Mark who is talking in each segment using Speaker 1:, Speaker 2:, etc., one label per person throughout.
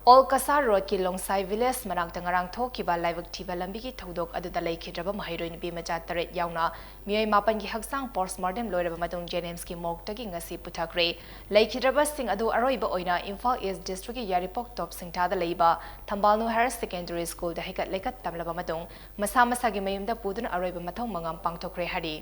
Speaker 1: All Kasar Road ki Nungsai Village manak tangarang thokkhiba laibak thiba lambi ki thodok aduda leikhidaba mahiroin bi macha taret yauna miyai mapan ki haksang postmortem loiraba matung James ki mok tagi ngasi puthakre leikhidaba sing adu aroiba oina Imphal East District ki Yaripok top singtha da leiba Thambalnu Higher Secondary School da hekat lekat tamlaba matung masa masa gi mayumda pudun aroiba mathou mangam pangthokkhre hari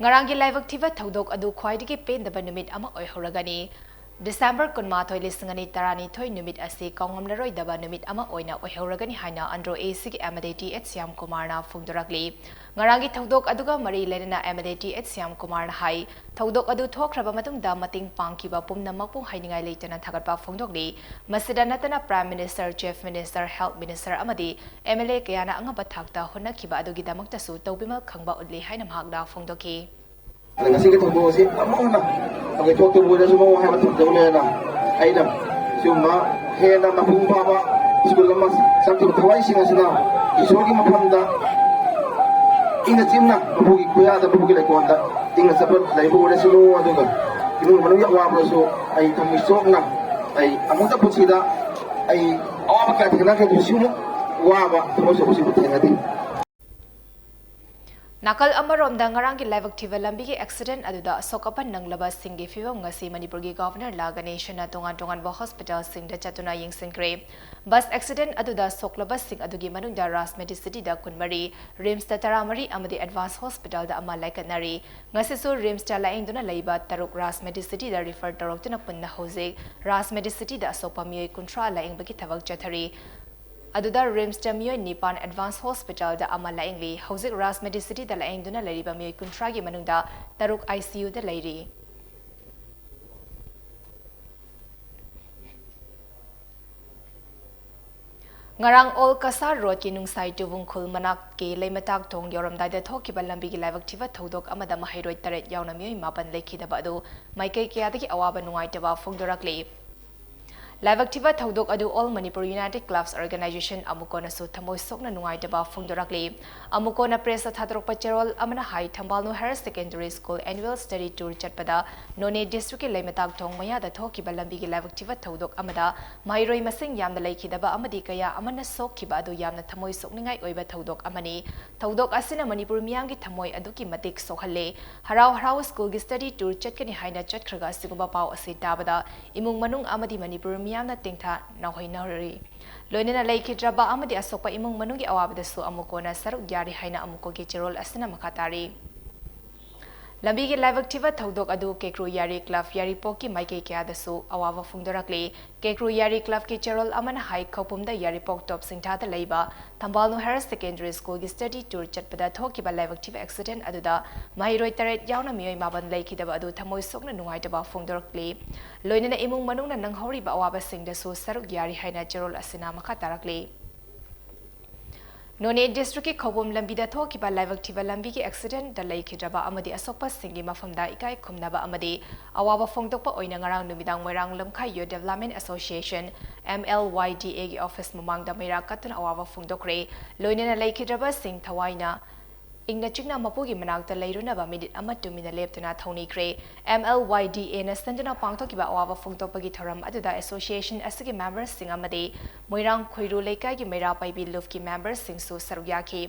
Speaker 1: Ngarangi laibak thiba thodok adu khwaidagi pendaba numit ama oihoragani December 12 numit asi kaungamlaroidaba numit ama oina oihoragani haina andro AC amada Syam Kumarna phungdorakli ngarangi thodok aduga mari lenana amada Syam Kumarna hai thodok adu thokhraba matungda mating pangkiba pumnamakpu hainingai leitana thagatpa phungdokli masida natana Prime Minister, Chief Minister, Health Minister amadi MLA kayana angaba thakta honnakiba adugi damaktasu tawbima khangba udli haina mahakda phungdoki
Speaker 2: Ngasih kita bawa sih, kamu nak, pakai foto muda semua hebat terjauh na, aida, cuma hena mapung bapa, sekolah mas, satu kawai sih ngasih na, isogi mapanda, ingat cimna, mapugi kuya ada mapugi lagi kuanda, ingat sabar, dari muda semua tu kan, ini mana yang wabah so, ai tamisok na, ai amuda pusida, ai awak makan kena kita semua wabah, terus pusing hati.
Speaker 1: Nakal amarom da ngarangi laibak thiba lambi ki accident aduda sokapan nanglaba singi fibam ngasi Manipur gi governor la ganeshna tongan ba hospital sing da chatuna yingsinkre bus accident aduda soklaba sing adugi manungda ras medicity da kunmari rims da taramari amadi advanced hospital da ama laikanari ngasi so rims da laing duna leiba taruk ras medicity da refer tarok tuna punna hoje ras medicity da sopamioi kuntra laing bagi tawak chathari Aduda Rims Jamio Nipan Advanced Hospital da Amala Ingli, Hosik Ras Medicity da Laing Duna Lariba Mio Kuntragi Manunda, Taruk ICU da Lady. Ngarang Ol Kasar Road ki Nungsai Tubung Khul manak ki leimatak thong yoram dai da thokkhiba lambi ki laibak thiba thodok amada mahairoi taret yauna mio mapan leikhidaba adu maikai kya dagi awaba nungaitaba phongdorakli Laibak thiba thodok adu All Manipur United Clubs Organization amukona su thamoi sokna nungaitaba phungdorakli amukona press thatrok pacherol amana hai Thambalnu Higher Secondary School Annual Study Tour chatpada Noney District ki leimatak thong maya da thokkhiba lambi ki laibak thiba thodok amada mairoi masing yamna leikhidaba amadi kaya amana sokkhiba adu yamna thamoi sokningai oiba thodok amani thodok asina Manipur miyam ki thamoi adu ki matik sokhalle harau school ki study tour chatkani haina chatkhraga sigumba pau ase tabada imung manung amadi Manipur Miyamna tingtha nahoinari loinena leikhidaba amadi asokpa imung manugi awabdasu amukona saruk yari haina amuko gi cherol asina makatari lambi gi laibak thiba thodok adu kekru yari club yari poki maike kya dasu awaba phungdorakle kekru yari club ki cherol amana hai Khoupum da yari pok top singtha da leiba Thambalnu Higher Secondary School gi study tour chatpada thokkhiba laibak thiba accident aduda mahiroi taret yauna mioi maban leikhidaba adu thamoi sokna nungaitaba phungdorakle loinena imung manungna nanghori ba awaba singda su saruk yari haina cherol asina makatarakle Noney District ki Khoupum lambi da thokkhiba laibak thiba lambi ki accident da leikhidaba amadi asokpa singi mafamda ikai khumnaba amadi awaba phongdokpa oina ngarang numidang moirang lamkhai yo Development Association MLYDA ki office mamangda meira katun awaba phongdokre loinena leikhidaba sing thawaina Ingna chikna mapugi manakta leirunaba minute ama 2 minute leptuna thaunikre MLYDA na sandana pangthokkiba awaba phongtokpagi thoram aduda association asigi members sing amade moirang khoiru leikai gi meira paibi luf ki members sing su sarugyaki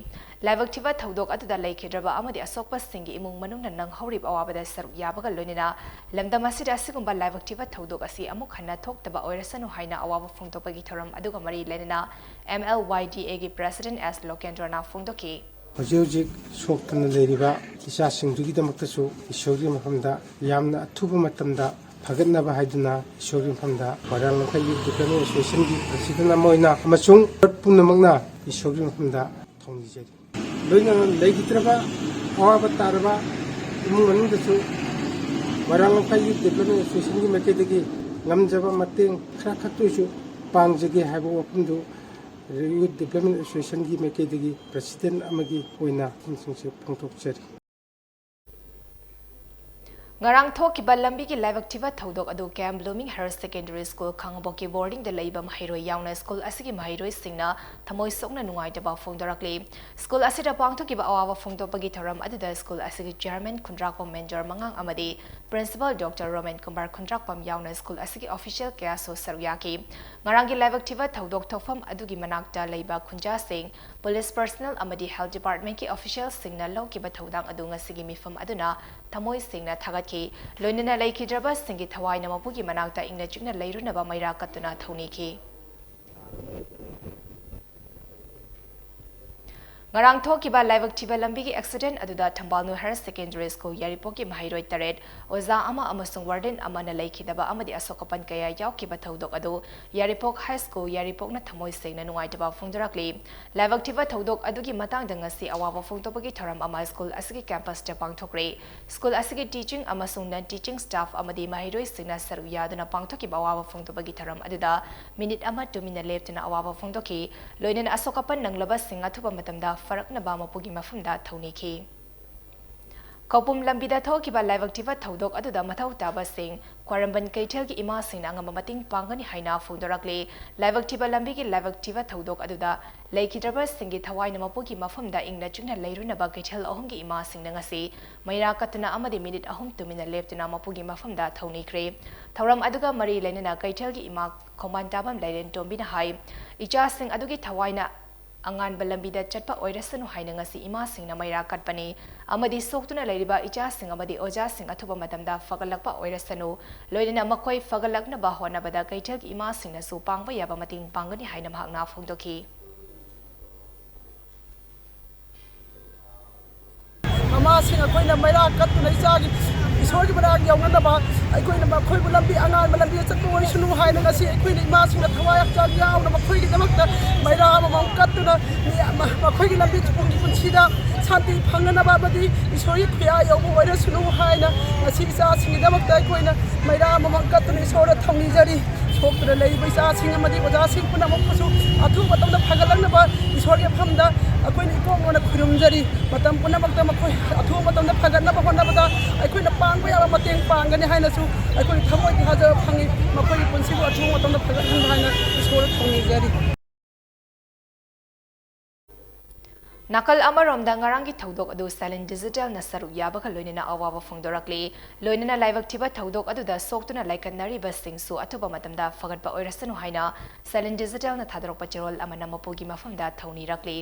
Speaker 1: laibak thiba thodok aduda leikhidaba amade asokpa singi imung manungna nang haurib awabada sarugyabaga loinina lamdam asida asigumba laibak thiba thodok asi amuk hanna thoktaba oirasanu haina awaba phongtokpagi thoram aduga mari lenina MLYDA gi president S Lokendrana phongdoki
Speaker 3: Hojik soktana leiriba isa singdugidamaktasu isori mafamda yamna athuba matamda phagatnaba haiduna isori mafamda warang lamkhai youth development association gi president amoina amachung punamakna isori mafamda thongjeri loina leigitraba awaba taraba imung manungdasu warang lamkhai youth development association gi makedagi ngamjaba mateng khara khatuisu pangjagi haiba wapumdu Youth Development Association की मैकेदगी president अमगी ओइना थिंगसिंगसे फोंथोकचरी
Speaker 1: Ngarang thokkhiba lambi ki laibak thiba thodok adu Camp Blooming Higher Secondary School Khangboki boarding da leiba mahiroi yauna school asigi mahiroi singna thamoi sokna nungaitaba phongdorakle school asida pangthokkiba awawa phongdopagi thoram aduda school asigi chairman Khundrakpam manager mangang amadi principal Dr. Roman Kumar Khundrakpam yauna school asigi official kaya so saryaki ngarang ki laibak thiba thodok thofam adugi manakta leiba khunja sing police personnel amadi health department ki official singna lokiba thodang adu ngasigi mifam aduna thamoi singna thagat loinena leikhidaba singi thawaina mapugi manakta ingna chikna leirunaba maira katuna thauniki Ngarang thokkhiba laibak thiba lambi ki accident aduda Thambalnu Higher Secondary School Yaripok ki mahiroi taret oza ama amasung warden amana leikhidaba amadi asokapan kaya yaukiba thodok adu Yaripok High School Yaripok na thamoi sengna nungaitaba phungdarakli laibak thiba thodok adugi matangda ngasi awaba phungtobagi thoram ama school asigi campus ta pangthokkhre school asigi teaching amasung non teaching staff amadi mahiroi sengna saru yaduna pangthokkiba awaba phungtobagi thoram aduda minute ama 2 minute leptuna awaba phungtokhi loinen asokapan nanglaba singa thuba matamda farak na ba mapugi mafumda thoniki Khoupum lambida thokkhiba laibak thiba thodok aduda mathou taba sing kwaramban kaithel ki ima sing angama mating pangani haina phundorakle laibak thiba lambi ki laibak thiba thodok aduda leikhidaba singi thawai na mapugi mafumda ingna chungna leiruna ba kaithel ahong ki ima sing ngasi maira katna amadi minute ahom tumina leptuna mapugi mafumda thonikre thoram aduga mari lenena kaithel ki ima khomantabam lairen tombina hai icha sing adugi thawai na angan balambida chatpa oirasanu haina ngasi ima singna maira katpani amadi soktuna leiriba icha sing amadi oja sing athuba matamda fagalakpa oirasanu loidena makoi fagalakna ba hona bada kaithel ima singna su pangba yaba mating pangani haina mahakna phongdoki
Speaker 4: mama sing akoina maira katuna ichagi isor ki bana yawnga ba aikoina ba khoi bulambi angan bulambi chatpa orisunu haina ngasi aikoina ima singna thawayak chag yaw na khoi ki damakta maira mama katuna khoi ki lambi chupung punsida santi phangana ba badi isori khya yaw orisunu haina ngasi isa sing damakta aikoina maira mama katuna isora thongni jari soktra lei baisa sing amadi oja sing puna moksu athu matamda phagalang na ba isori phamda akoina ikongona khurum jari matam puna makta makhoi athu matamda phagatna ba honna bada aikoina pangba yaba mateng pangani haina su aikoina thamoi ki haja phangi makhoi punsi bu athu matamda phagatna haina isora thongni jari
Speaker 1: Nakal amarom dangarangi thodok adu silent digital na saru yabaka loinena awaba phongdorakli loinena laibak thiba thodok adu da soktuna laikanari basing su atuba matamda fagatpa oirasanu haina silent digital na thadrok pachirol amana mapogi mafamda thoni rakli